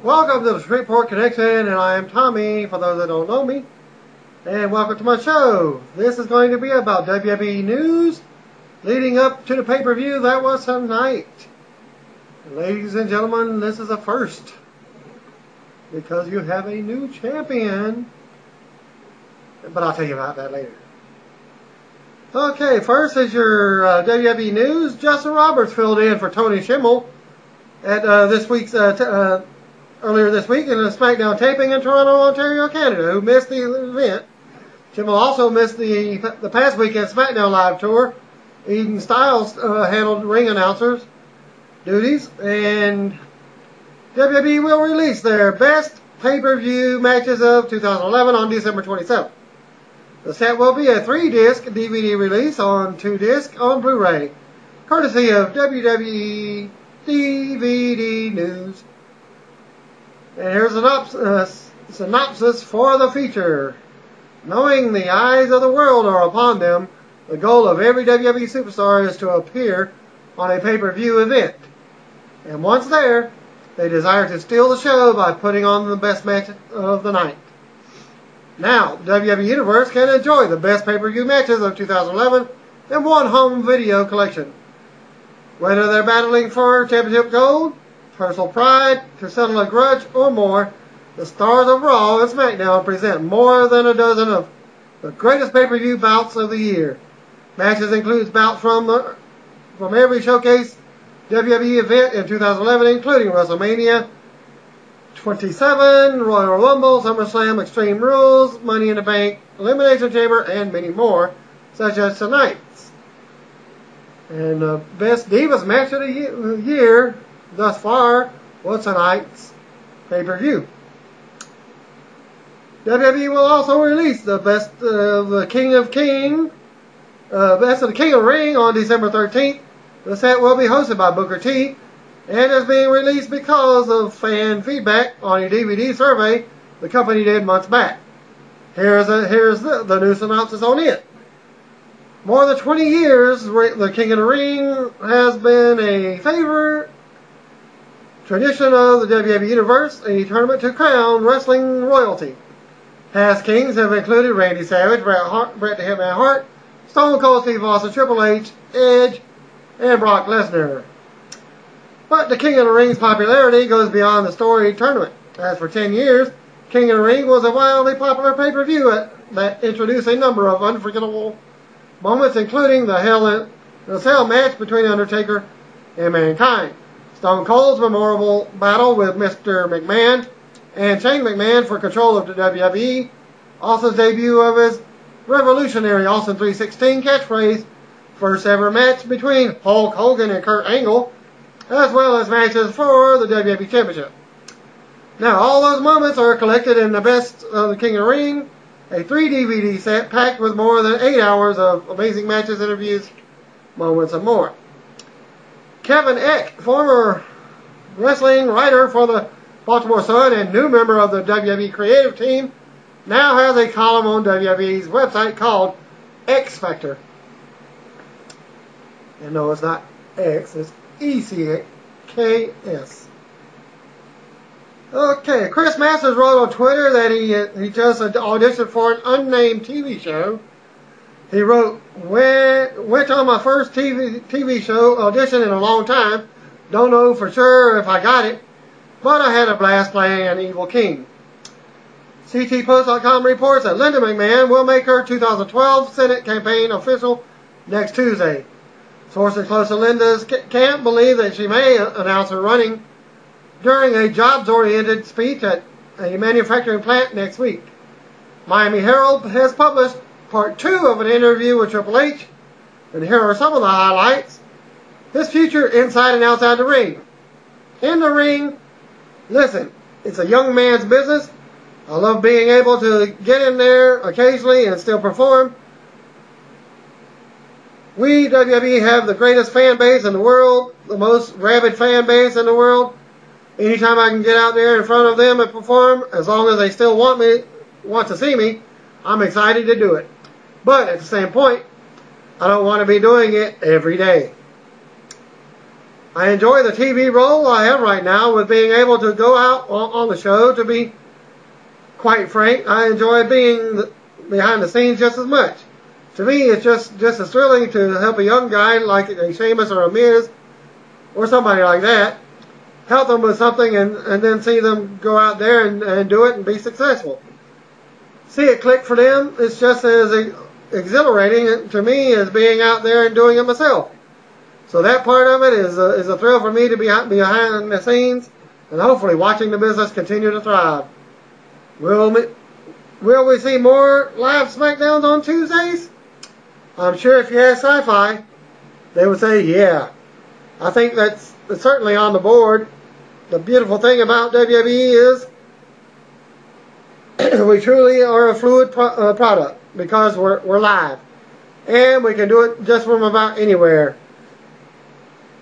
Welcome to the Shreveport Connection, and I am Tommy, for those that don't know me. And welcome to my show. This is going to be about WWE news leading up to the pay-per-view that was tonight. Ladies and gentlemen, this is a first, because you have a new champion. But I'll tell you about that later. Okay, first is your WWE news. Justin Roberts filled in for Tony Schimmel at earlier this week in a SmackDown taping in Toronto, Ontario, Canada, who missed the event. Schimmel also missed the past weekend SmackDown Live tour. Eden Styles handled ring announcers duties, and WWE will release their best pay-per-view matches of 2011 on December 27th. The set will be a 3-disc DVD release on 2-disc on Blu-ray, courtesy of WWE DVD News. And here's a synopsis for the feature. Knowing the eyes of the world are upon them, the goal of every WWE superstar is to appear on a pay-per-view event. And once there, they desire to steal the show by putting on the best match of the night. Now, WWE Universe can enjoy the best pay-per-view matches of 2011 in one home video collection. Whether they're battling for championship gold, personal pride, to settle a grudge, or more, the stars of Raw and SmackDown present more than a dozen of the greatest pay-per-view bouts of the year. Matches include bouts from every showcase WWE event in 2011, including WrestleMania 27, Royal Rumble, SummerSlam, Extreme Rules, Money in the Bank, Elimination Chamber, and many more, such as tonight's. And the best Divas match of the year thus far was tonight's pay-per-view. WWE will also release the best of the King of the Ring on December 13th. The set will be hosted by Booker T, and is being released because of fan feedback on a DVD survey the company did months back. Here's the new synopsis on it. More than 20 years, the King of the Ring has been a favorite tradition of the WWE Universe, a tournament to crown wrestling royalty. Past kings have included Randy Savage, Bret the Hitman Hart, Stone Cold Steve Austin, Triple H, Edge, and Brock Lesnar. But the King of the Ring's popularity goes beyond the storied tournament. As for 10 years, King of the Ring was a wildly popular pay-per-view that introduced a number of unforgettable moments, including the Hell in a Cell match between Undertaker and Mankind, Stone Cold's memorable battle with Mr. McMahon and Shane McMahon for control of the WWE, Austin's debut of his revolutionary Austin 316 catchphrase, first ever match between Hulk Hogan and Kurt Angle, as well as matches for the WWE Championship. Now, all those moments are collected in the Best of the King of the Ring, a 3-DVD set packed with more than 8 hours of amazing matches, interviews, moments, and more. Kevin Eck, former wrestling writer for the Baltimore Sun and new member of the WWE creative team, now has a column on WWE's website called X Factor. And no, it's not X, it's ECKS. Okay, Chris Masters wrote on Twitter that he just auditioned for an unnamed TV show. He wrote, went on my first TV show audition in a long time. Don't know for sure if I got it, but I had a blast playing an evil king. CTPost.com reports that Linda McMahon will make her 2012 Senate campaign official next Tuesday. Sources close to Linda's camp believe that she may announce her running during a jobs-oriented speech at a manufacturing plant next week. Miami Herald has published part 2 of an interview with Triple H, and here are some of the highlights. His future inside and outside the ring. In the ring, listen, it's a young man's business. I love being able to get in there occasionally and still perform. We, WWE, have the greatest fan base in the world, the most rabid fan base in the world. Anytime I can get out there in front of them and perform, as long as they still want to see me, I'm excited to do it. But at the same point, I don't want to be doing it every day. I enjoy the TV role I have right now with being able to go out on the show. To be quite frank, I enjoy being behind the scenes just as much. To me, it's just as thrilling to help a young guy like a Sheamus or a Miz or somebody like that, help them with something and then see them go out there and do it and be successful. See it click for them, it's just as exhilarating to me as being out there and doing it myself. So that part of it is a thrill for me to be behind the scenes and hopefully watching the business continue to thrive. Will we see more live SmackDowns on Tuesdays? I'm sure if you ask Sci-Fi, they would say yeah. I think that's certainly on the board. The beautiful thing about WWE is we truly are a fluid product because we're live. And we can do it just from about anywhere.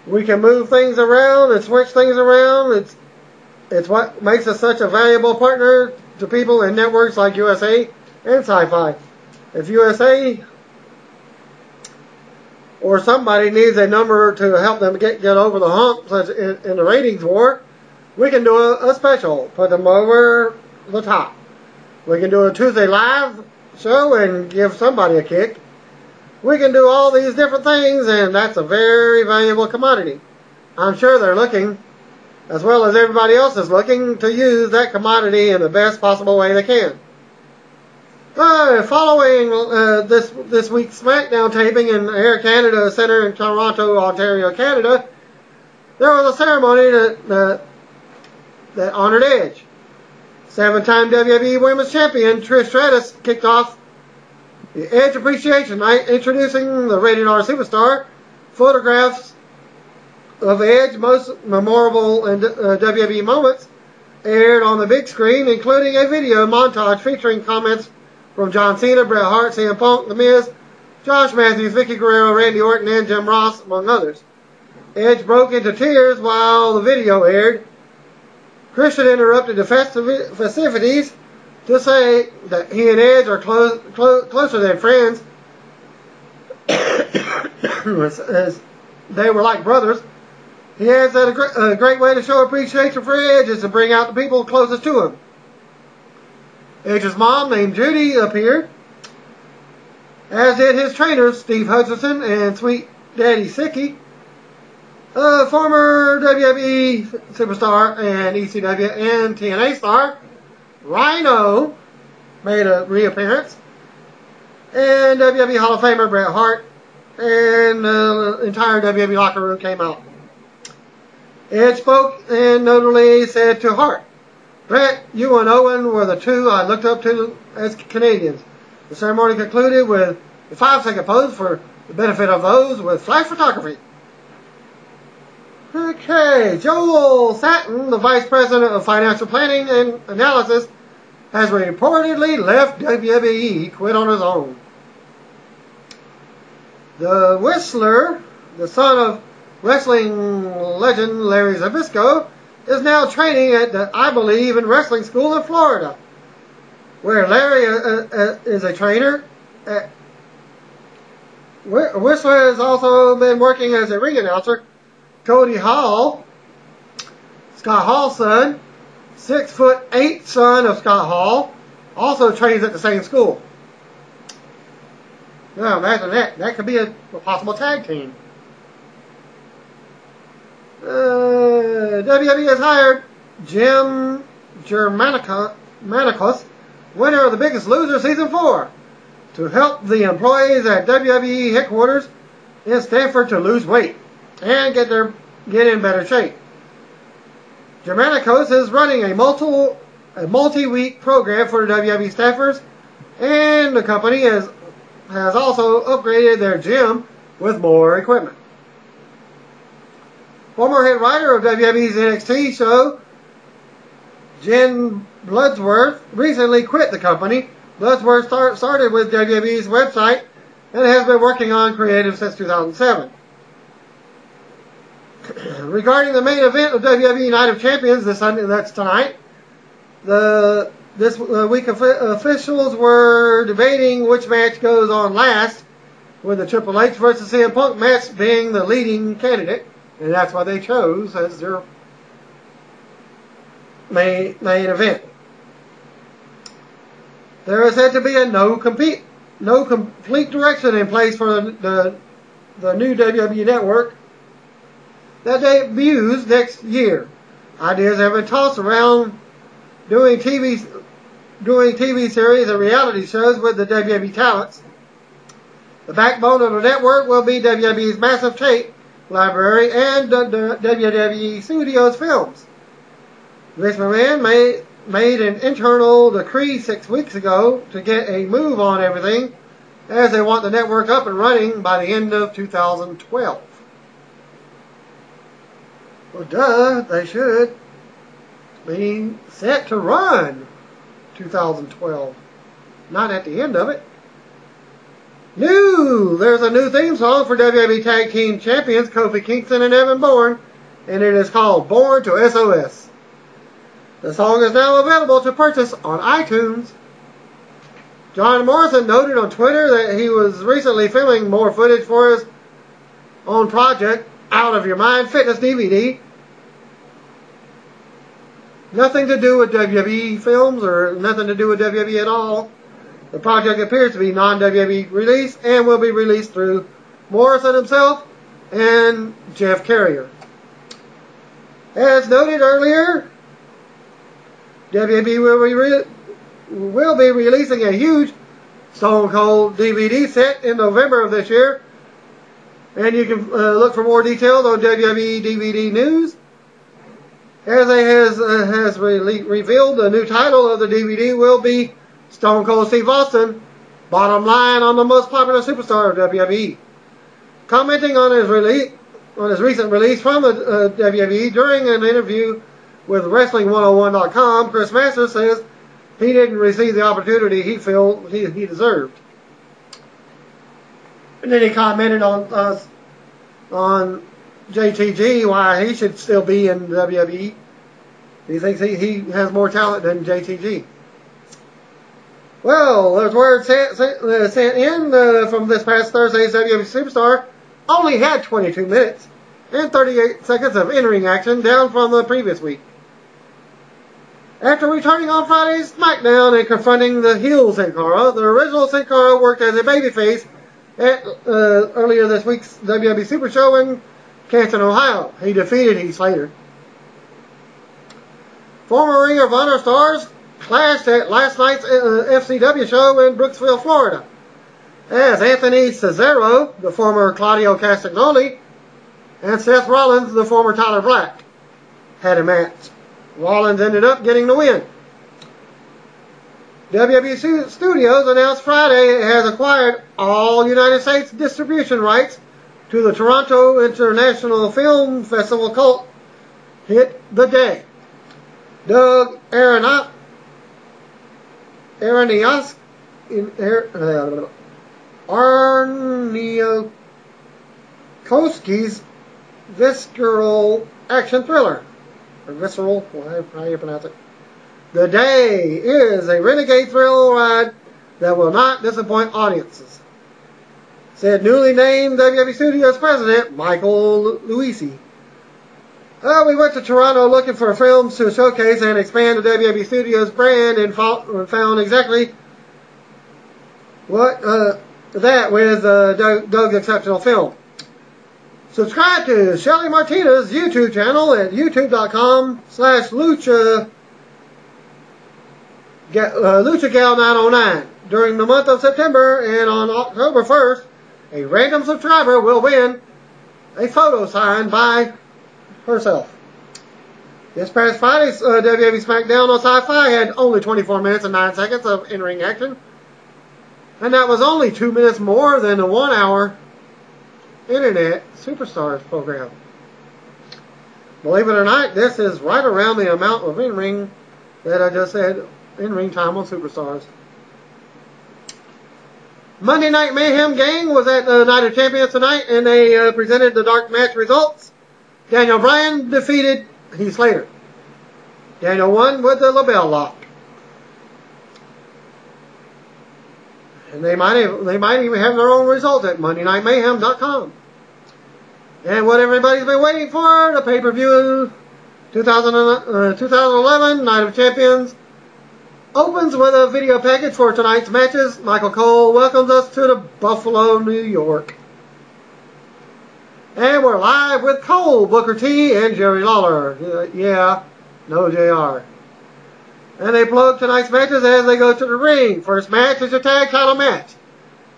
We can move things around and switch things around. It's what makes us such a valuable partner to people in networks like USA and Sci-Fi. If USA or somebody needs a number to help them get over the hump, such in the ratings war, we can do a special, put them over the top. We can do a Tuesday live show and give somebody a kick. We can do all these different things, and that's a very valuable commodity. I'm sure they're looking, as well as everybody else is looking, to use that commodity in the best possible way they can. Following this week's SmackDown taping in Air Canada Centre in Toronto, Ontario, Canada, there was a ceremony that honored Edge. 7-time WWE Women's Champion Trish Stratus kicked off the Edge Appreciation Night, introducing the Rated R Superstar, photographs of Edge's most memorable and WWE moments aired on the big screen, including a video montage featuring comments from John Cena, Bret Hart, CM Punk, The Miz, Josh Matthews, Vicky Guerrero, Randy Orton, and Jim Ross, among others. Edge broke into tears while the video aired. Christian interrupted the festivities to say that he and Edge are closer than friends, as they were like brothers. He adds that a great way to show appreciation for Edge is to bring out the people closest to him. Edge's mom, named Judy, appeared, as did his trainers, Steve Hutchinson and Sweet Daddy Sicky. Former WWE superstar and ECW and TNA star Rhino made a reappearance, and WWE Hall of Famer Bret Hart and the entire WWE locker room came out. Edge spoke and notably said to Hart, "Bret, you and Owen were the two I looked up to as Canadians." The ceremony concluded with a 5-second pose for the benefit of those with flash photography. Okay, Joel Satin, the Vice President of Financial Planning and Analysis, has reportedly left WWE. He quit on his own. The Whistler, the son of wrestling legend Larry Zbyszko, is now training at the I Believe in Wrestling School in Florida, where Larry is a trainer. Whistler has also been working as a ring announcer. Cody Hall, Scott Hall's son, 6'8" son of Scott Hall, also trains at the same school. Now imagine that. That could be a possible tag team. WWE has hired Jim Germanicus, winner of The Biggest Loser Season 4, to help the employees at WWE headquarters in Stamford to lose weight and get in better shape. Germanicus is running a multi-week program for the WWE staffers, and the company has also upgraded their gym with more equipment. Former head writer of WWE's NXT show, Jen Bloodsworth, recently quit the company. Bloodsworth started with WWE's website and has been working on creative since 2007. Regarding the main event of WWE Night of Champions this Sunday, that's tonight, this week officials were debating which match goes on last, with the Triple H versus CM Punk match being the leading candidate. And that's what they chose as their main event. There is said to be a no complete direction in place for the new WWE network that debuts next year. Ideas have been tossed around doing TV series and reality shows with the WWE talents. The backbone of the network will be WWE's massive tape library and the WWE Studios films. Vince McMahon made an internal decree 6 weeks ago to get a move on everything, as they want the network up and running by the end of 2012. Well, duh, they should be set to run 2012, not at the end of it. There's a new theme song for WWE Tag Team Champions Kofi Kingston and Evan Bourne, and it is called Born to SOS. The song is now available to purchase on iTunes. John Morrison noted on Twitter that he was recently filming more footage for his own project, Out of Your Mind Fitness DVD. Nothing to do with WWE films or nothing to do with WWE at all. The project appears to be non-WWE release and will be released through Morrison himself and Jeff Carrier. As noted earlier, WWE will be releasing a huge Stone Cold DVD set in November of this year. And you can look for more details on WWE DVD News. As it has revealed, the new title of the DVD will be Stone Cold Steve Austin, Bottom Line on the Most Popular Superstar of WWE. Commenting on his recent release from the WWE during an interview with Wrestling101.com, Chris Masters says he didn't receive the opportunity he felt he deserved. And then he commented on JTG why he should still be in WWE. He thinks he has more talent than JTG. Well, there's word sent in from this past Thursday's WWE Superstar only had 22 minutes and 38 seconds of in-ring action, down from the previous week. After returning on Friday's SmackDown and confronting the heel Sin Cara, the original Sin Cara worked as a babyface at earlier this week's WWE Super Show in Canton, Ohio. He defeated Heath Slater. Former Ring of Honor stars clashed at last night's FCW show in Brooksville, Florida, as Anthony Cesaro, the former Claudio Castagnoli, and Seth Rollins, the former Tyler Black, had a match. Rollins ended up getting the win. WWE Studios announced Friday it has acquired all United States distribution rights to the Toronto International Film Festival cult hit The Day. Doug Arniakowski's visceral action thriller, or visceral, how you pronounce it. The Day is a renegade thrill ride that will not disappoint audiences, said newly named WWE Studios president Michael Luisi. We went to Toronto looking for films to showcase and expand the WWE Studios brand, and found exactly what that with Doug's exceptional film. Subscribe to Shelly Martinez's YouTube channel at youtube.com/LuchaGal909 during the month of September, and on October 1st, a random subscriber will win a photo signed by herself. This past Friday's WWE SmackDown on Sci-Fi had only 24 minutes and 9 seconds of in-ring action, and that was only 2 minutes more than the 1 hour Internet Superstars program. Believe it or not, this is right around the amount of in-ring that I just said, in-ring time on Superstars. Monday Night Mayhem gang was at Night of Champions tonight, and they presented the dark match results. Daniel Bryan defeated Heath Slater. Daniel won with the LaBelle lock. And they might even have their own results at MondayNightMayhem.com. And what everybody's been waiting for, the pay-per-view 2011 Night of Champions opens with a video package for tonight's matches. Michael Cole welcomes us to the Buffalo, New York. And we're live with Cole, Booker T, and Jerry Lawler. Yeah, no JR. And they plug tonight's matches as they go to the ring. First match is a tag title match.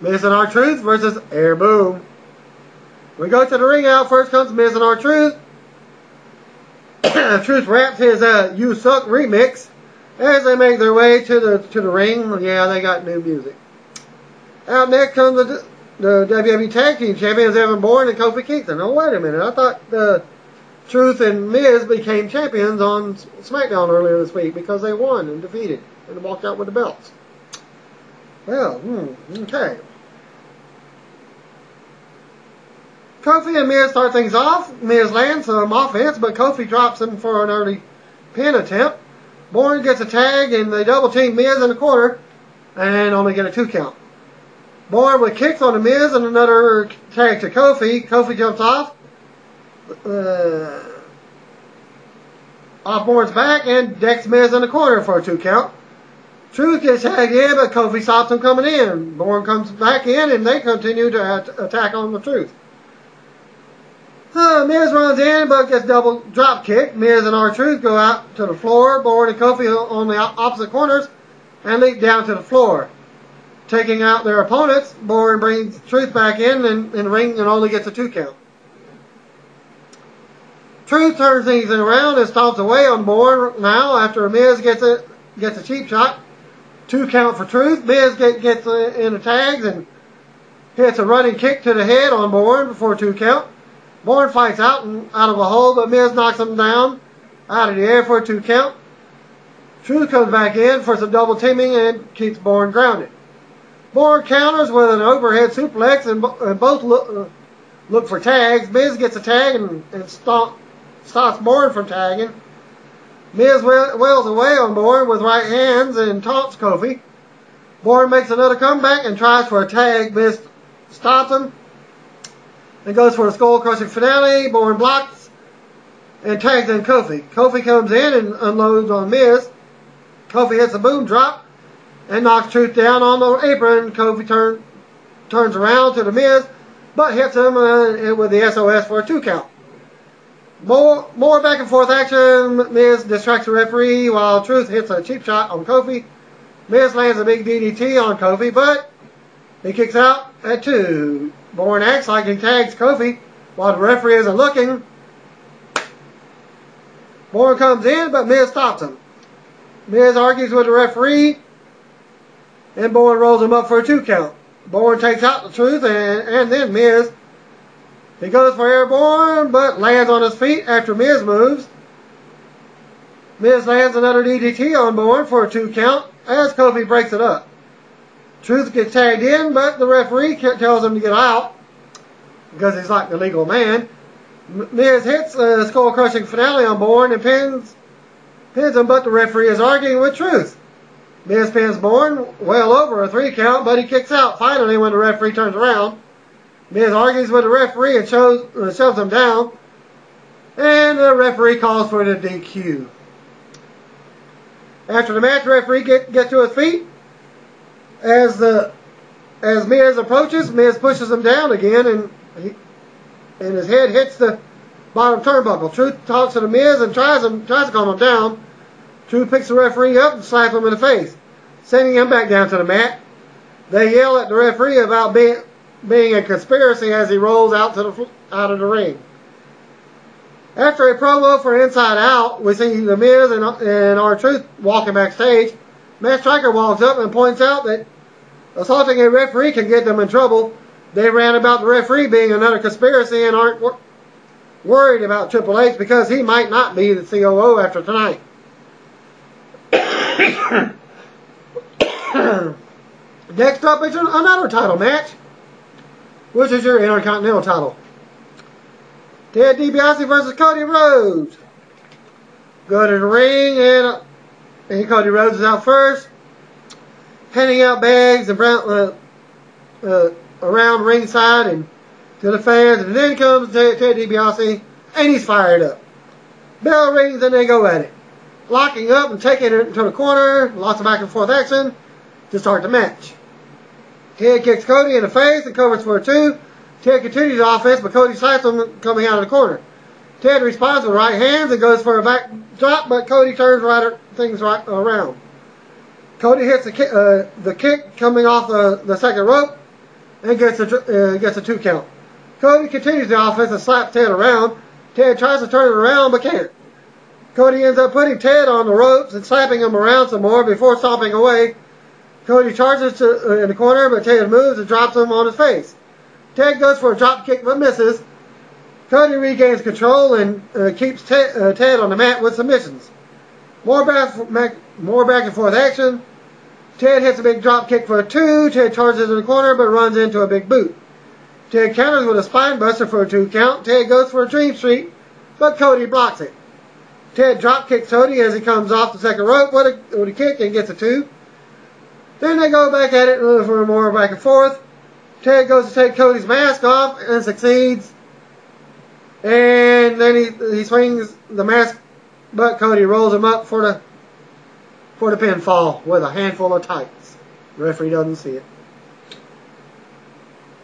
Miz and R-Truth versus Air Boom. We go to the ring out. First comes Miz and R-Truth. Truth raps his You Suck remix as they make their way to the ring. Yeah, they got new music. Out next comes the WWE Tag Team Champions Evan Bourne and Kofi Kingston. Oh, wait a minute. I thought the Truth and Miz became champions on SmackDown earlier this week because they won and defeated and walked out with the belts. Well, okay. Kofi and Miz start things off. Miz lands some offense, but Kofi drops him for an early pin attempt. Bourne gets a tag, and they double team Miz in the corner and only get a 2 count. Bourne with kicks on the Miz and another tag to Kofi. Kofi jumps off Bourne's back and decks Miz in the corner for a 2 count. Truth gets tagged in, but Kofi stops him coming in. Bourne comes back in, and they continue to attack on the Truth. Miz runs in, but gets double drop kick. Miz and R-Truth go out to the floor. Bourne and Kofi on the opposite corners and leap down to the floor. Taking out their opponents, Bourne brings Truth back in the ring and only gets a 2 count. Truth turns things around and stomps away on Bourne now after Miz gets a cheap shot. 2 count for Truth. Miz gets in the tags and hits a running kick to the head on Bourne for a 2 count. Bourne fights out of a hole, but Miz knocks him down out of the air for a 2 count. Truth comes back in for some double teaming and keeps Bourne grounded. Bourne counters with an overhead suplex and both look for tags. Miz gets a tag and stops Bourne from tagging. Miz wails away on Bourne with right hands and taunts Kofi. Bourne makes another comeback and tries for a tag. Miz stops him and goes for a skull-crushing finale. Bourne blocks and tags in Kofi. Kofi comes in and unloads on Miz. Kofi hits a boom drop and knocks Truth down on the apron. Kofi turns around to the Miz, but hits him with the SOS for a 2 count. More back and forth action. Miz distracts the referee while Truth hits a cheap shot on Kofi. Miz lands a big DDT on Kofi, but he kicks out at 2. Bourne acts like he tags Kofi while the referee isn't looking. Bourne comes in, but Miz stops him. Miz argues with the referee, and Bourne rolls him up for a 2 count. Bourne takes out the Truth and then Miz. He goes for Airborne, but lands on his feet after Miz moves. Miz lands another DDT on Bourne for a 2 count as Kofi breaks it up. Truth gets tagged in, but the referee tells him to get out because he's like the legal man. Miz hits a skull-crushing finale on Bourne and pins him, but the referee is arguing with Truth. Miz pins Bourne well over a 3 count, but he kicks out finally when the referee turns around. Miz argues with the referee and shoves him down, and the referee calls for the DQ. After the match, the referee gets to his feet. As Miz approaches, Miz pushes him down again, and his head hits the bottom turnbuckle. Truth talks to the Miz and tries to calm him down. Truth picks the referee up and slaps him in the face, sending him back down to the mat. They yell at the referee about being a conspiracy as he rolls out of the ring. After a promo for Inside Out, we see the Miz and R-Truth walking backstage. Matt Striker walks up and points out that assaulting a referee can get them in trouble. They ran about the referee being another conspiracy and aren't worried about Triple H because he might not be the COO after tonight. Next up is another title match, which is your Intercontinental title. Ted DiBiase versus Cody Rhodes. Go to the ring and Cody Rhodes is out first, handing out bags and around ringside, and to the fans, and then comes Ted DiBiase, and he's fired up. Bell rings and they go at it, locking up and taking it into the corner, lots of back and forth action to start the match. Ted kicks Cody in the face and covers for a 2. Ted continues the offense, but Cody slaps him coming out of the corner. Ted responds with right hands and goes for a back drop, but Cody turns things right around. Cody hits the kick coming off the second rope and gets a 2 count. Cody continues the offense and slaps Ted around. Ted tries to turn it around but can't. Cody ends up putting Ted on the ropes and slapping him around some more before stomping away. Cody charges in the corner, but Ted moves and drops him on his face. Ted goes for a drop kick but misses. Cody regains control and keeps Ted on the mat with submissions. More back and forth action. Ted hits a big drop kick for a 2. Ted charges in the corner but runs into a big boot. Ted counters with a spine buster for a 2 count. Ted goes for a dream streak, but Cody blocks it. Ted drop kicks Cody as he comes off the second rope with a kick and gets a 2. Then they go back at it for more back and forth. Ted goes to take Cody's mask off and succeeds. And then he swings the mask, but Cody rolls him up for the pinfall with a handful of tights. The referee doesn't see it.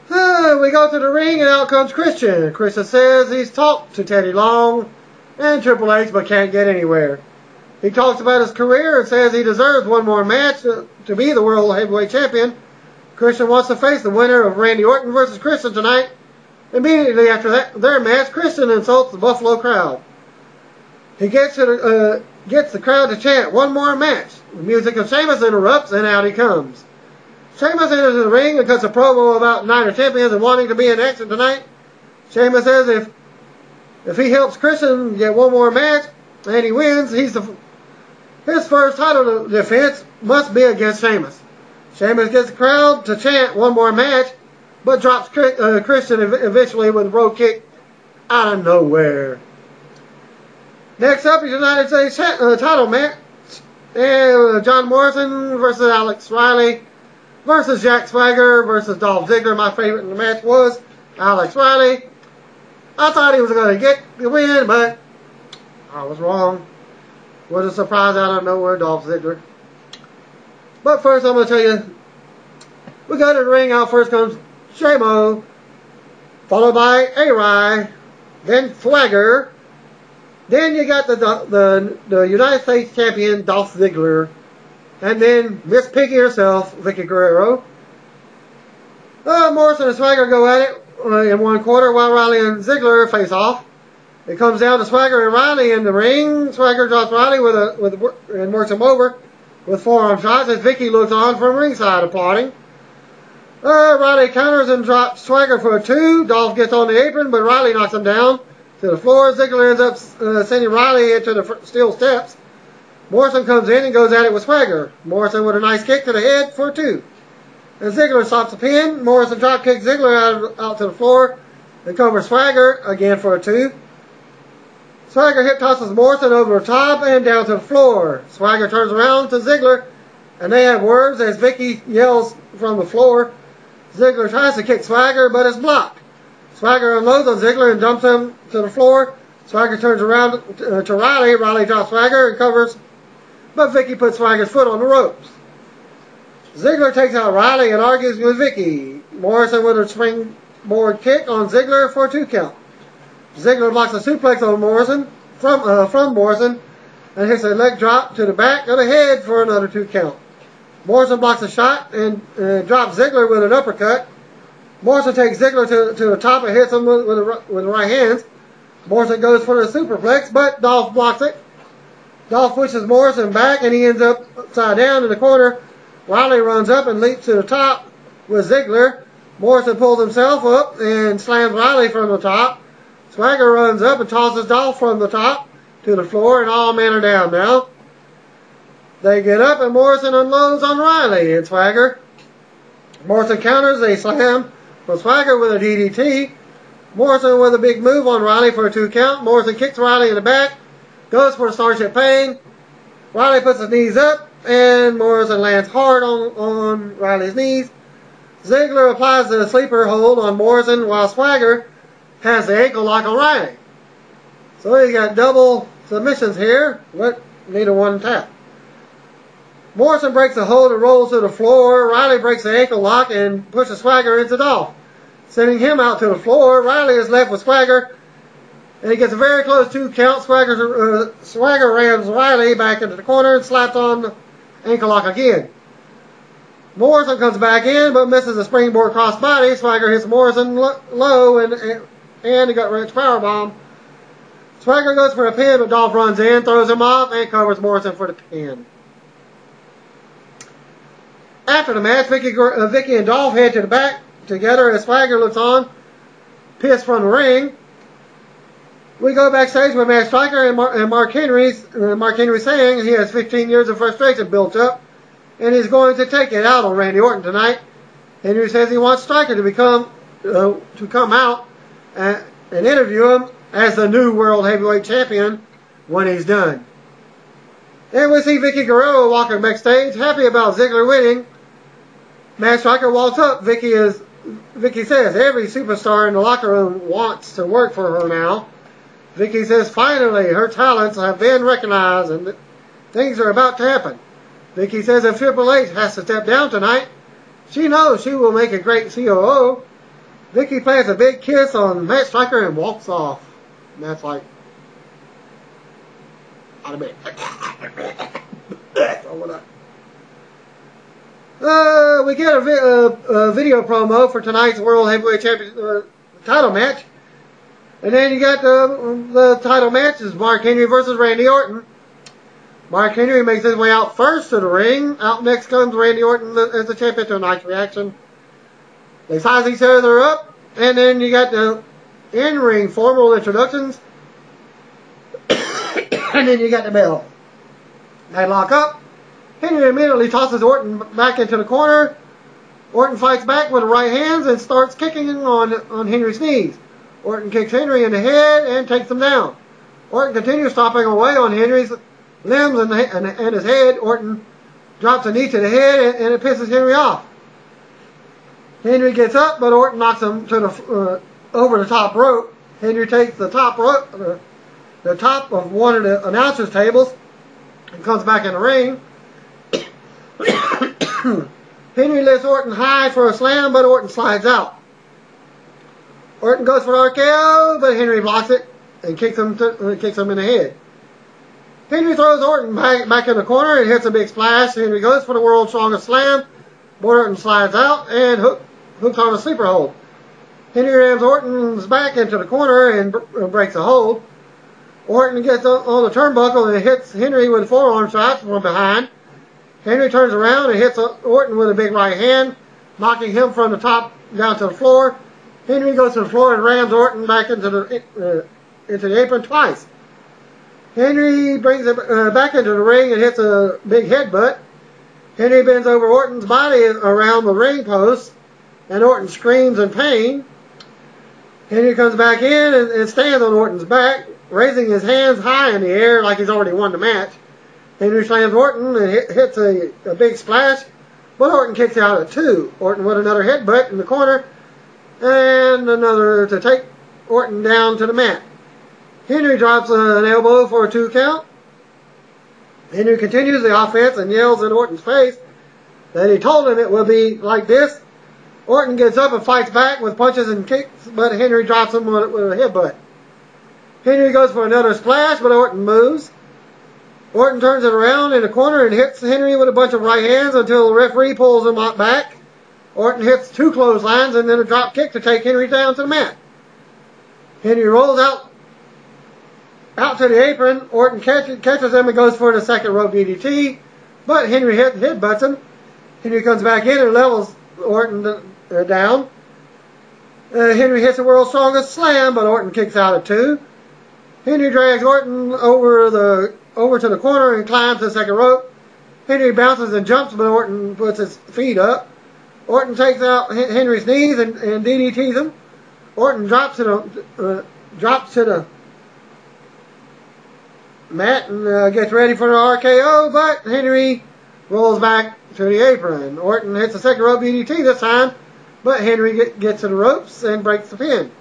We go to the ring and out comes Christian. Christian says he's talked to Teddy Long and Triple H but can't get anywhere. He talks about his career and says he deserves one more match to be the World Heavyweight Champion. Christian wants to face the winner of Randy Orton versus Christian tonight. Immediately after their match, Christian insults the Buffalo crowd. He gets the crowd to chant one more match. The music of Sheamus interrupts and out he comes. Sheamus enters the ring and cuts a promo about Night of Champions and wanting to be in action tonight. Sheamus says if he helps Christian get one more match and he wins, his first title defense must be against Sheamus. Sheamus gets the crowd to chant one more match, but drops Christian eventually with a road kick out of nowhere. Next up is United States title match. And John Morrison versus Alex Riley versus Jack Swagger versus Dolph Ziggler. My favorite in the match was Alex Riley. I thought he was going to get the win, but I was wrong. Was a surprise out of nowhere, Dolph Ziggler. But first I'm going to tell you, we go to the ring. Out first comes Shamo, followed by A-Rye, then Swagger. Then you got the United States champion, Dolph Ziggler. And then Miss Piggy herself, Vicky Guerrero. Morrison and Swagger go at it in one quarter while Riley and Ziggler face off. It comes down to Swagger and Riley in the ring. Swagger drops Riley and works him over with forearm shots as Vicky looks on from ringside applauding. Riley counters and drops Swagger for a 2. Dolph gets on the apron, but Riley knocks him down to the floor. Ziggler ends up sending Riley into the steel steps. Morrison comes in and goes at it with Swagger. Morrison with a nice kick to the head for a 2. And Ziggler stops the pin. Morrison drop kicks Ziggler out to the floor and covers Swagger again for a 2. Swagger hip tosses Morrison over the top and down to the floor. Swagger turns around to Ziggler and they have words as Vicky yells from the floor. Ziggler tries to kick Swagger but is blocked. Swagger unloads on Ziggler and dumps him to the floor. Swagger turns around to Riley. Riley drops Swagger and covers, but Vicky puts Swagger's foot on the ropes. Ziggler takes out Riley and argues with Vicky. Morrison with a springboard kick on Ziggler for a 2 count. Ziggler blocks a suplex on Morrison from Morrison and hits a leg drop to the back of the head for another 2 count. Morrison blocks a shot and drops Ziggler with an uppercut. Morrison takes Ziggler to the top and hits him with the right hands. Morrison goes for the superplex, but Dolph blocks it. Dolph pushes Morrison back and he ends up upside down in the corner. Riley runs up and leaps to the top with Ziggler. Morrison pulls himself up and slams Riley from the top. Swagger runs up and tosses Dolph from the top to the floor, and all men are down now. They get up and Morrison unloads on Riley and Swagger. Morrison counters a slam from Swagger with a DDT. Morrison with a big move on Riley for a 2 count. Morrison kicks Riley in the back, goes for a Starship Pain. Riley puts his knees up and Morrison lands hard on Riley's knees. Ziggler applies the sleeper hold on Morrison while Swagger has the ankle lock on Riley. So he's got double submissions here, but neither one tap. Morrison breaks the hold and rolls to the floor. Riley breaks the ankle lock and pushes Swagger into Dolph, sending him out to the floor. Riley is left with Swagger, and he gets a very close 2 count. Swagger rams Riley back into the corner and slaps on the ankle lock again. Morrison comes back in, but misses a springboard crossbody. Swagger hits Morrison low and a gut-wrench powerbomb. Swagger goes for a pin, but Dolph runs in, throws him off, and covers Morrison for the pin. After the match, Vicky and Dolph head to the back together as Swagger looks on, pissed from the ring. We go backstage with Matt Striker and Mark Henry. Mark Henry saying he has 15 years of frustration built up, and he's going to take it out on Randy Orton tonight. Henry says he wants Striker to come out and interview him as the new World Heavyweight Champion when he's done. And we see Vicky Guerrero walking backstage, happy about Ziggler winning. Matt Striker walks up. Vicky says every superstar in the locker room wants to work for her now. Vicky says finally her talents have been recognized and things are about to happen. Vicky says if Triple H has to step down tonight, she knows she will make a great COO. Vicky plants a big kiss on Matt Striker and walks off. Matt's like, out of bed. We get a video promo for tonight's World Heavyweight Championship title match. And then you got the title match is Mark Henry versus Randy Orton. Mark Henry makes his way out first to the ring. Out next comes Randy Orton as the champion to a nice reaction. They size each other up. And then you got the in-ring formal introductions. And then you got the bell. They lock up. Henry immediately tosses Orton back into the corner. Orton fights back with the right hands and starts kicking on Henry's knees. Orton kicks Henry in the head and takes him down. Orton continues stomping away on Henry's limbs and his head. Orton drops a knee to the head and it pisses Henry off. Henry gets up, but Orton knocks him to over the top rope. Henry takes the top rope, the top of one of the announcers' tables, and comes back in the ring. Henry lifts Orton high for a slam, but Orton slides out. Orton goes for RKO, but Henry blocks it and kicks him in the head. Henry throws Orton back in the corner and hits a big splash. Henry goes for the world's strongest slam, but Orton slides out and hooks on a sleeper hold. Henry rams Orton's back into the corner and breaks the hold. Orton gets on the turnbuckle and hits Henry with forearm shots from behind. Henry turns around and hits Orton with a big right hand, knocking him from the top down to the floor. Henry goes to the floor and rams Orton back into the apron twice. Henry brings it back into the ring and hits a big headbutt. Henry bends over Orton's body around the ring post, and Orton screams in pain. Henry comes back in and stands on Orton's back, raising his hands high in the air like he's already won the match. Henry slams Orton and hits a big splash, but Orton kicks out at 2. Orton with another headbutt in the corner, and another to take Orton down to the mat. Henry drops an elbow for a 2 count. Henry continues the offense and yells in Orton's face that he told him it would be like this. Orton gets up and fights back with punches and kicks, but Henry drops him with a headbutt. Henry goes for another splash, but Orton moves. Orton turns it around in the corner and hits Henry with a bunch of right hands until the referee pulls him back. Orton hits 2 clotheslines and then a drop kick to take Henry down to the mat. Henry rolls out to the apron. Orton catches him and goes for the second rope DDT, but Henry headbutts him. Henry comes back in and levels Orton down. Henry hits the world's strongest slam, but Orton kicks out at 2. Henry drags Orton over to the corner and climbs the second rope. Henry bounces and jumps, but Orton puts his feet up. Orton takes out Henry's knees and DDTs him. Orton drops to the mat and gets ready for the RKO, but Henry rolls back to the apron. Orton hits the second rope DDT this time, but Henry gets to the ropes and breaks the pin.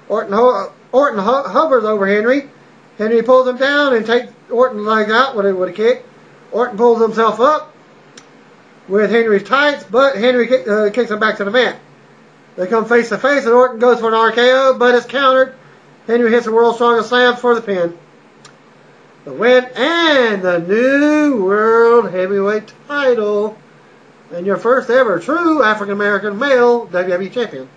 Orton hovers over Henry. Henry pulls him down and takes Orton's leg out with a kick. Orton pulls himself up with Henry's tights, but Henry kicks him back to the mat. They come face to face, and Orton goes for an RKO, but it's countered. Henry hits the World's Strongest Slam for the pin. The win and the new World Heavyweight title. And your first ever true African-American male WWE champion.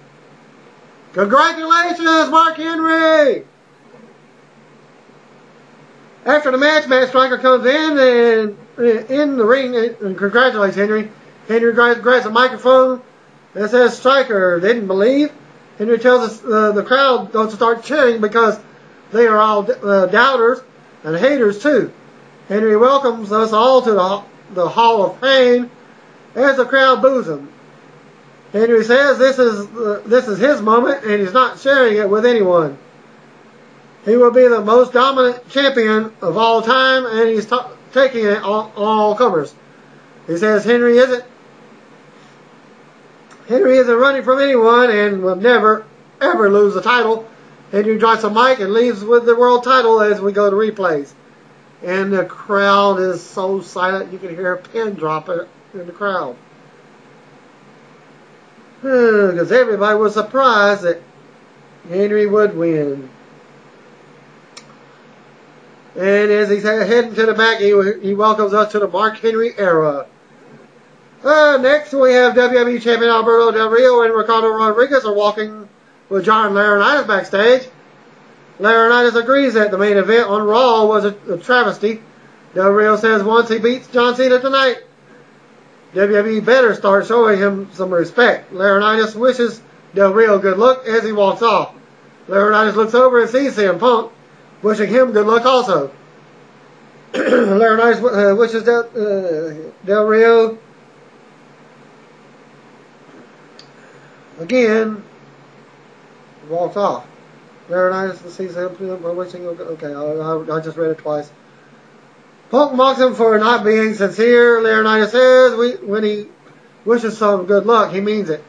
Congratulations, Mark Henry! After the match, Matt Striker comes in the ring and congratulates Henry. Henry grabs a microphone and says, Striker didn't believe. Henry tells us the crowd don't start cheering because they are all doubters and haters too. Henry welcomes us all to the Hall of Fame as the crowd boos him. Henry says this is his moment and he's not sharing it with anyone. He will be the most dominant champion of all time, and he's taking it all comers. He says Henry isn't running from anyone and will never ever lose the title. Henry drops the mic and leaves with the world title as we go to replays. And the crowd is so silent you can hear a pin drop in the crowd. Because everybody was surprised that Henry would win. And as he's heading to the back, he welcomes us to the Mark Henry era. Next, we have WWE Champion Alberto Del Rio and Ricardo Rodriguez are walking with John Laurinaitis backstage. Laurinaitis agrees that the main event on Raw was a travesty. Del Rio says once he beats John Cena tonight, WWE better start showing him some respect. Laurinaitis wishes Del Rio good luck as he walks off. Laurinaitis looks over and sees CM Punk, wishing him good luck also. Laurinaitis wishes Del Rio again, walks off. Laurinaitis sees him wishing him okay, I just read it twice. Punk mocks him for not being sincere. Laurinaitis says when he wishes some good luck, he means it.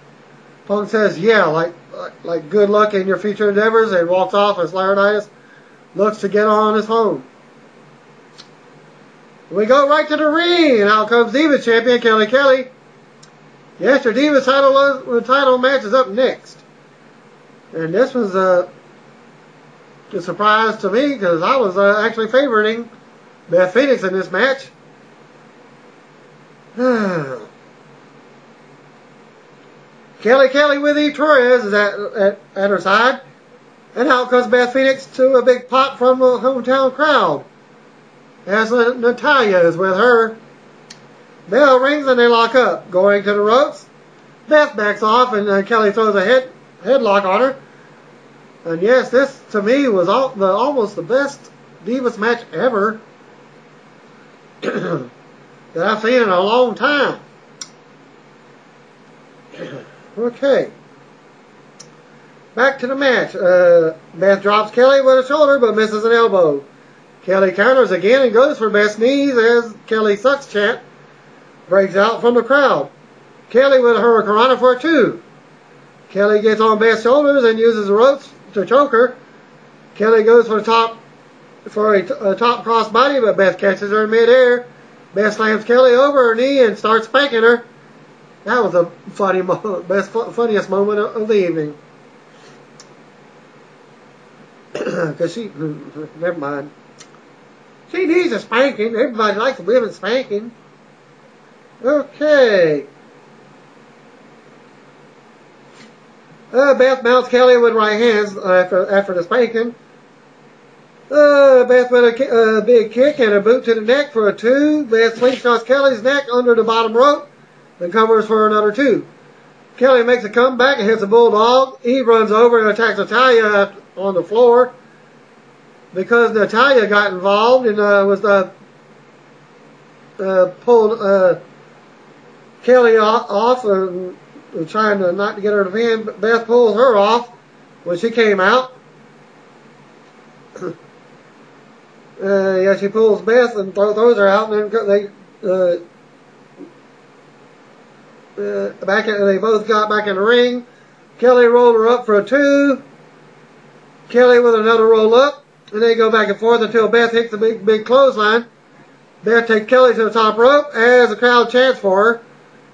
Punk says, yeah, like good luck in your future endeavors, and walks off as Laurinaitis looks to get on his phone. We go right to the ring, and out comes Divas Champion Kelly Kelly. Yes, your Divas title match is up next. And this was a surprise to me because I was actually favoriting Beth Phoenix in this match. Kelly with Eve Torres is at her side. And out comes Beth Phoenix to a big pop from the hometown crowd. As Natalya is with her. Bell rings and they lock up. Going to the ropes. Beth backs off and Kelly throws a headlock on her. And yes, this to me was almost the best Divas match ever that I've seen in a long time. Okay. Back to the match. Beth drops Kelly with a shoulder but misses an elbow. Kelly counters again and goes for Beth's knees as Kelly sucks chant breaks out from the crowd. Kelly with a hurricanrana for a 2. Kelly gets on Beth's shoulders and uses the ropes to choke her. Kelly goes for a top crossbody, but Beth catches her in midair. Beth slams Kelly over her knee and starts spanking her. That was a funniest moment of the evening. Because never mind. She needs a spanking. Everybody likes a women spanking. Okay. Beth mounts Kelly with right hands after the spanking. Beth with a big kick and a boot to the neck for a 2. Beth slingshots Kelly's neck under the bottom rope and covers for another 2. Kelly makes a comeback and hits a bulldog. Eve runs over and attacks Natalya on the floor because Natalya got involved and pulled Kelly off and trying to not to get her to win. But Beth pulls her off when she came out. Yeah, she pulls Beth and throws her out, and then They both got back in the ring. Kelly rolled her up for a 2. Kelly with another roll up. And they go back and forth until Beth hits the big clothesline. Beth takes Kelly to the top rope as the crowd chants for her.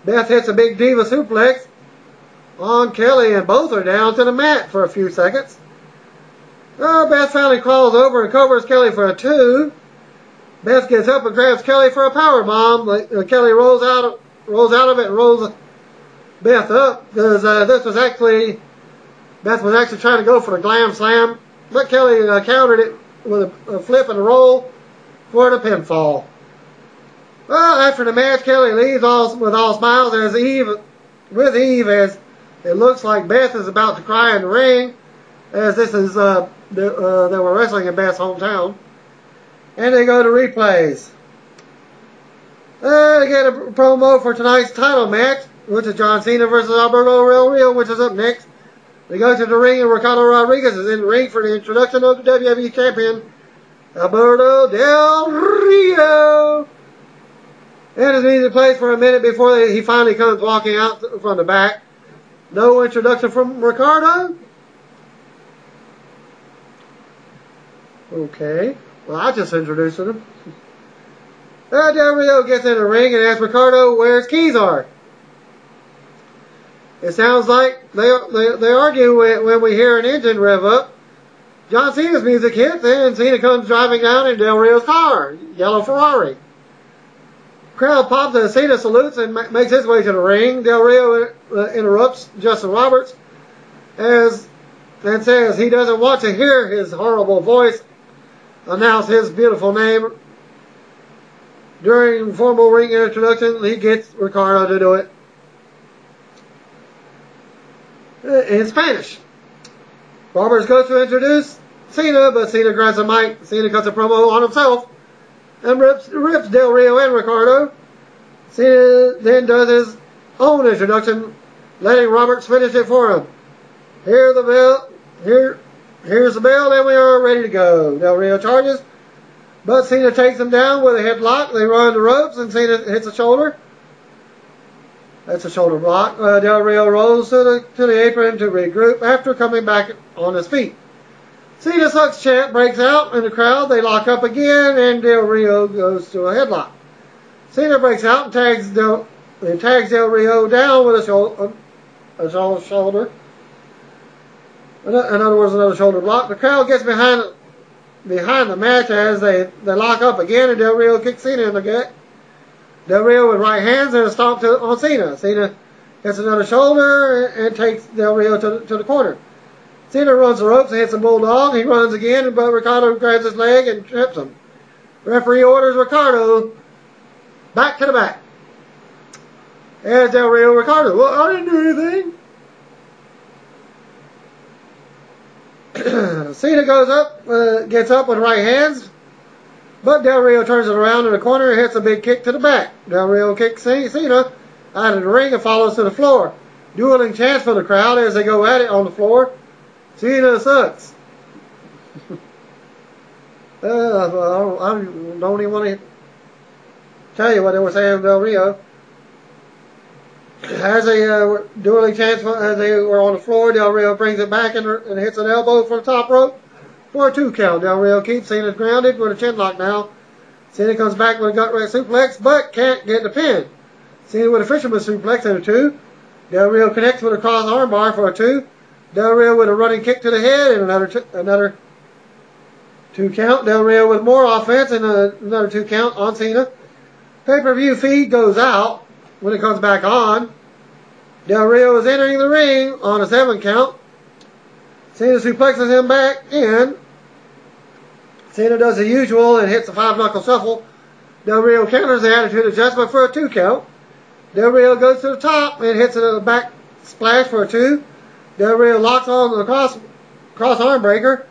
Beth hits a big diva suplex on Kelly, and both are down to the mat for a few seconds. Beth finally crawls over and covers Kelly for a 2. Beth gets up and grabs Kelly for a power bomb. Kelly rolls out of it and rolls Beth up because Beth was actually trying to go for the glam slam, but Kelly countered it with a flip and a roll for the pinfall. Well, after the match, Kelly leaves with all smiles as Eve as it looks like Beth is about to cry in the ring, as this is they were wrestling in Beth's hometown. And they go to replays. They get a promo for tonight's title match, which is John Cena versus Alberto Del Rio, which is up next. They go to the ring, and Ricardo Rodriguez is in the ring for the introduction of the WWE Champion, Alberto Del Rio. And his music plays for a minute before he finally comes walking out from the back. No introduction from Ricardo. Okay. Well, I just introduced him. Del Rio gets in the ring and asks Ricardo where his keys are. It sounds like they argue when we hear an engine rev up. John Cena's music hits and Cena comes driving down in Del Rio's car, yellow Ferrari. Crowd pops as Cena salutes and makes his way to the ring. Del Rio interrupts Justin Roberts and says he doesn't want to hear his horrible voice announce his beautiful name. During formal ring introduction, he gets Ricardo to do it in Spanish. Roberts goes to introduce Cena, but Cena grabs the mic. Cena cuts a promo on himself and rips Del Rio and Ricardo. Cena then does his own introduction, letting Roberts finish it for him. Here's the bell, and we are ready to go. Del Rio charges, but Cena takes him down with a headlock. They run the ropes, and Cena hits a shoulder. That's a shoulder block. Del Rio rolls to the apron to regroup after coming back on his feet. Cena sucks chant breaks out in the crowd. They lock up again, and Del Rio goes to a headlock. Cena breaks out and tags Del Rio down with a shoulder. In other words, another shoulder block. The crowd gets behind the match as they lock up again, and Del Rio kicks Cena in the gut. Del Rio with right hands and a stomp on Cena. Cena hits another shoulder and takes Del Rio to the corner. Cena runs the ropes and hits a bulldog. He runs again, but Ricardo grabs his leg and trips him. Referee orders Ricardo back to the back. And Del Rio, Ricardo, well, I didn't do anything. Cena gets up with right hands, but Del Rio turns it around in the corner and hits a big kick to the back. Del Rio kicks Cena out of the ring and follows to the floor. Dueling chants for the crowd as they go at it on the floor. Cena sucks. I don't even want to tell you what they were saying of Del Rio. As they dueling chants as they were on the floor, Del Rio brings it back and hits an elbow from the top rope for a 2 count. Del Rio keeps Cena grounded with a chin lock now. Cena comes back with a gut wrench suplex, but can't get the pin. Cena with a fisherman suplex and a 2. Del Rio connects with a cross armbar for a 2. Del Rio with a running kick to the head and another 2 count. Del Rio with more offense and another 2 count on Cena. Pay-per-view feed goes out when it comes back on. Del Rio is entering the ring on a 7 count. Cena suplexes him back in. Cena does the usual and hits a 5-knuckle shuffle. Del Rio counters the attitude adjustment for a 2 count. Del Rio goes to the top and hits a back splash for a 2. Del Rio locks on the cross arm breaker.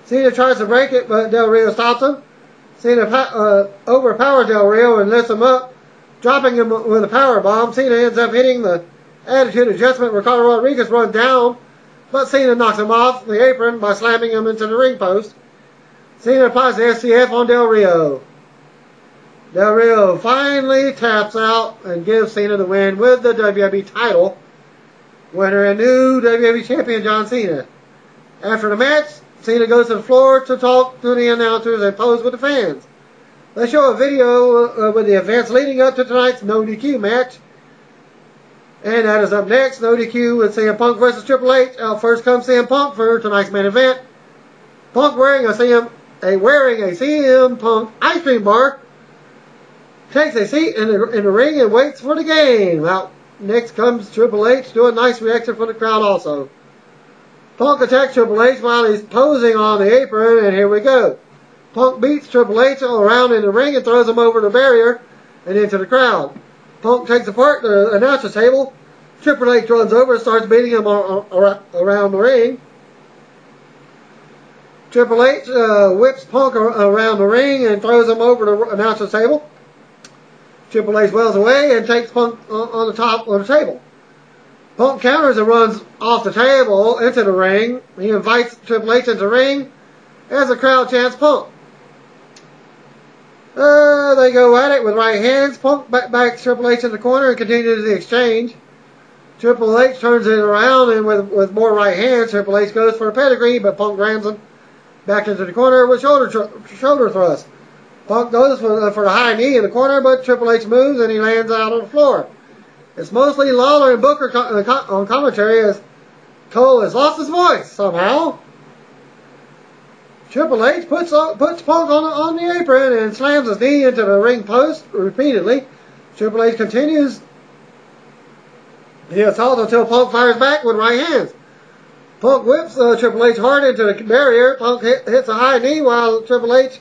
Cena tries to break it, but Del Rio stops him. Cena overpowers Del Rio and lifts him up, dropping him with a power bomb. Cena ends up hitting the attitude adjustment. Ricardo Rodriguez runs down, but Cena knocks him off the apron by slamming him into the ring post. Cena applies the SCF on Del Rio. Del Rio finally taps out and gives Cena the win with the WWE title. Winner and new WWE champion John Cena. After the match, Cena goes to the floor to talk to the announcers and pose with the fans. They show a video with the events leading up to tonight's No DQ match. And that is up next. No DQ with CM Punk versus Triple H. Out first comes CM Punk for tonight's main event. Punk wearing a CM Punk ice cream bar takes a seat in the ring and waits for the game. Out next comes Triple H, doing a nice reaction from the crowd also. Punk attacks Triple H while he's posing on the apron, and here we go. Punk beats Triple H around in the ring and throws him over the barrier and into the crowd. Punk takes apart the announcer's table. Triple H runs over and starts beating him around the ring. Triple H whips Punk around the ring and throws him over the announcer's table. Triple H wells away and takes Punk on the top of the table. Punk counters and runs off the table into the ring. He invites Triple H into the ring as the crowd chants Punk. They go at it with right hands. Punk backs Triple H in the corner and continues the exchange. Triple H turns it around and with more right hands, Triple H goes for a pedigree, but Punk grabs him back into the corner with shoulder thrust. Punk goes for the high knee in the corner, but Triple H moves and he lands out on the floor. It's mostly Lawler and Booker on commentary as Cole has lost his voice somehow. Triple H puts Punk on the apron and slams his knee into the ring post repeatedly. Triple H continues the assault until Punk fires back with right hands. Punk whips Triple H hard into the barrier. Punk hits a high knee while Triple H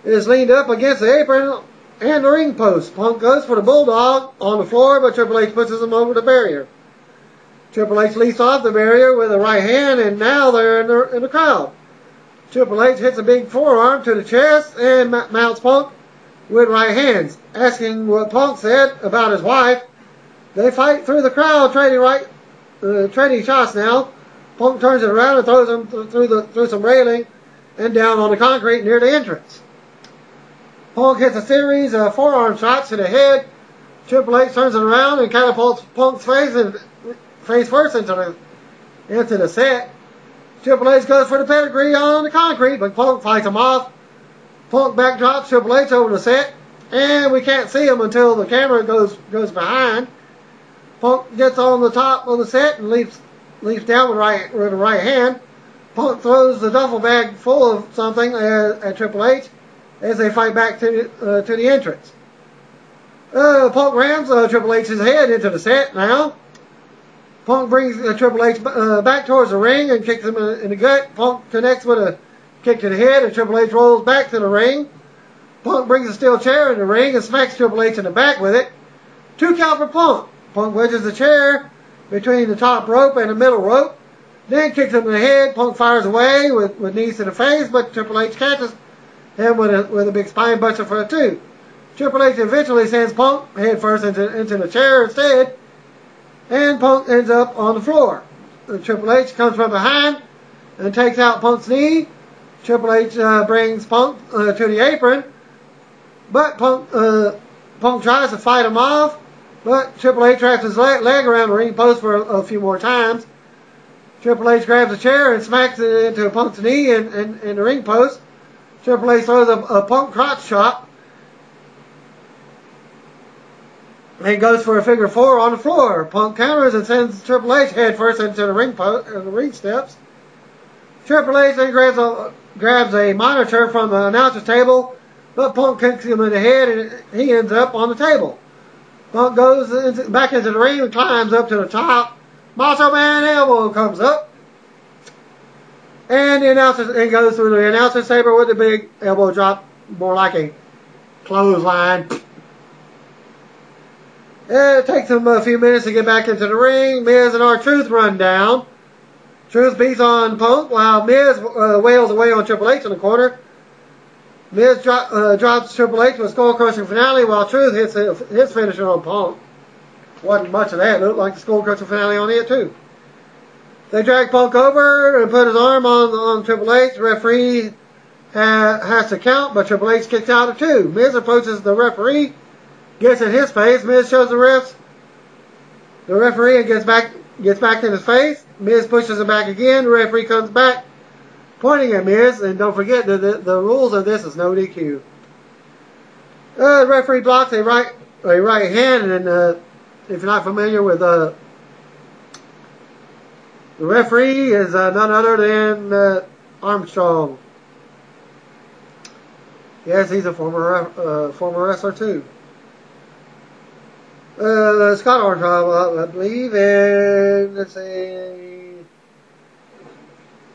is leaned up against the apron and the ring post. Punk goes for the bulldog on the floor, but Triple H pushes him over the barrier. Triple H leaps off the barrier with a right hand, and now they're in the crowd. Triple H hits a big forearm to the chest and mounts Punk with right hands, asking what Punk said about his wife. They fight through the crowd, trading shots now. Punk turns it around and throws him through some railing and down on the concrete near the entrance. Punk hits a series of forearm shots to the head. Triple H turns it around and catapults Punk's face first into the set. Triple H goes for the pedigree on the concrete, but Punk fights him off. Punk backdrops Triple H over the set, and we can't see him until the camera goes behind. Punk gets on the top of the set and leaps down with the right hand. Punk throws the duffel bag full of something at Triple H as they fight back to the entrance. Punk rams Triple H's head into the set now. Punk brings Triple H back towards the ring and kicks him in the gut. Punk connects with a kick to the head, and Triple H rolls back to the ring. Punk brings a steel chair in the ring and smacks Triple H in the back with it. 2 count for Punk. Punk wedges the chair between the top rope and the middle rope, then kicks him in the head. Punk fires away with knees to the face, but Triple H catches him with a big spine buster for a 2. Triple H eventually sends Punk head first into the chair instead, and Punk ends up on the floor. Triple H comes from behind and takes out Punk's knee. Triple H brings Punk to the apron, but Punk tries to fight him off, but Triple H wraps his leg around the ring post for a few more times. Triple H grabs a chair and smacks it into Punk's knee and the ring post. Triple H throws a Punk crotch chop and goes for a figure 4 on the floor. Punk counters and sends Triple H head first into the ring steps. Triple H then grabs a monitor from the announcer's table, but Punk kicks him in the head and he ends up on the table. Punk goes back into the ring and climbs up to the top. Macho Man elbow comes up, and he goes through the announcer's table with a big elbow drop, more like a clothesline. It takes him a few minutes to get back into the ring. Miz and R-Truth run down. Truth beats on Punk while Miz wails away on Triple H in the corner. Miz drops Triple H with a skull-crushing finale while Truth hits his finisher on Punk. Wasn't much of that. It looked like the skull-crushing finale on it too. They drag Punk over and put his arm on Triple H. The referee has to count, but Triple H kicks out at 2. Miz approaches the referee, gets in his face. Miz shows the refs, the referee, and gets back in his face. Miz pushes him back again. The referee comes back, pointing at Miz, and don't forget that the rules of this is no DQ. The referee blocks a right hand, and if you're not familiar with the referee is none other than Armstrong. Yes, he's a former wrestler too. Scott Armstrong, I believe, and let's see.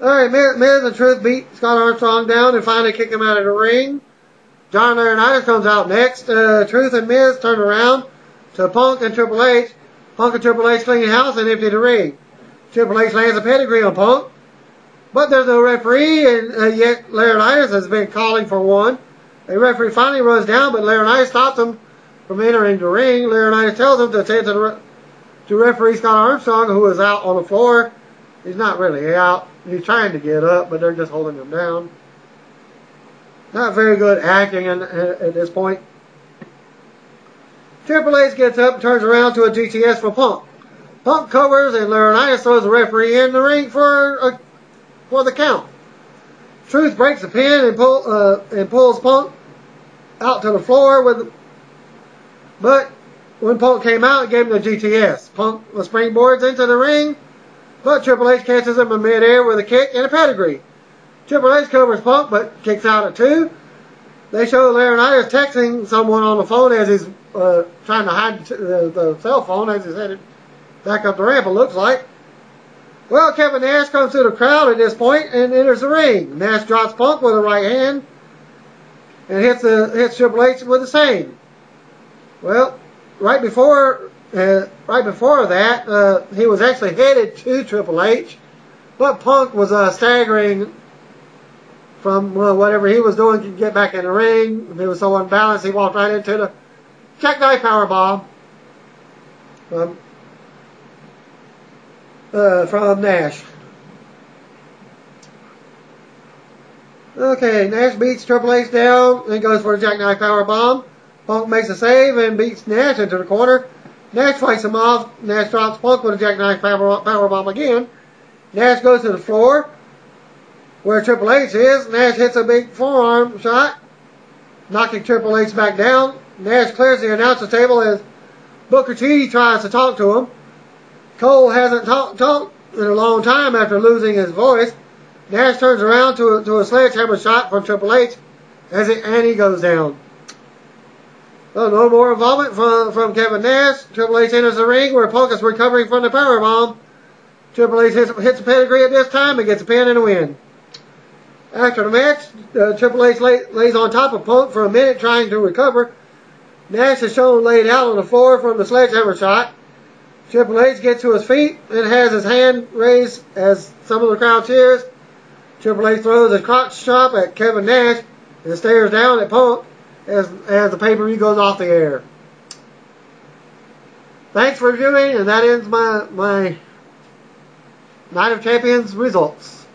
All right, Miz and Truth beat Scott Armstrong down and finally kick him out of the ring. John Laurinaitis comes out next. Truth and Miz turn around to Punk and Triple H. Punk and Triple H clean house and empty the ring. Triple H lands a pedigree on Punk, but there's no referee, and yet Laurinaitis has been calling for one. A referee finally runs down, but Laurinaitis stops him from entering the ring. Laurinaitis tells him to attend to referee Scott Armstrong, who is out on the floor. He's not really out. He's trying to get up, but they're just holding him down. Not very good acting at this point. Triple H gets up and turns around to a GTS for Punk. Punk covers, and Laurinaitis throws the referee in the ring for the count. Truth breaks the pin and pulls Punk out to the floor but when Punk came out, it gave him the GTS. Punk springboards into the ring, but Triple H catches him in midair with a kick and a pedigree. Triple H covers Punk, but kicks out at 2. They show Laurinaitis texting someone on the phone as he's trying to hide the cell phone as he's headed back up the ramp, it looks like. Well, Kevin Nash comes to the crowd at this point and enters the ring. Nash drops Punk with a right hand and hits Triple H with the same. Well, right before that, he was actually headed to Triple H, but Punk was staggering from whatever he was doing to get back in the ring. He was so unbalanced, he walked right into the jackknife powerbomb from Nash. Okay, Nash beats Triple H down and goes for a jackknife powerbomb. Punk makes a save and beats Nash into the corner. Nash fights him off. Nash drops Punk with a jackknife powerbomb again. Nash goes to the floor where Triple H is. Nash hits a big forearm shot, knocking Triple H back down. Nash clears the announcer's table as Booker T tries to talk to him. Cole hasn't talked in a long time after losing his voice. Nash turns around to a sledgehammer shot from Triple H and he goes down. So no more involvement from Kevin Nash. Triple H enters the ring where Punk is recovering from the powerbomb. Triple H hits a pedigree at this time and gets a pin and a win. After the match, Triple H lays on top of Punk for a minute trying to recover. Nash is shown laid out on the floor from the sledgehammer shot. Triple H gets to his feet and has his hand raised as some of the crowd cheers. Triple H throws a crotch chop at Kevin Nash and stares down at Punk as the pay-per-view goes off the air. Thanks for viewing, and that ends my Night of Champions results.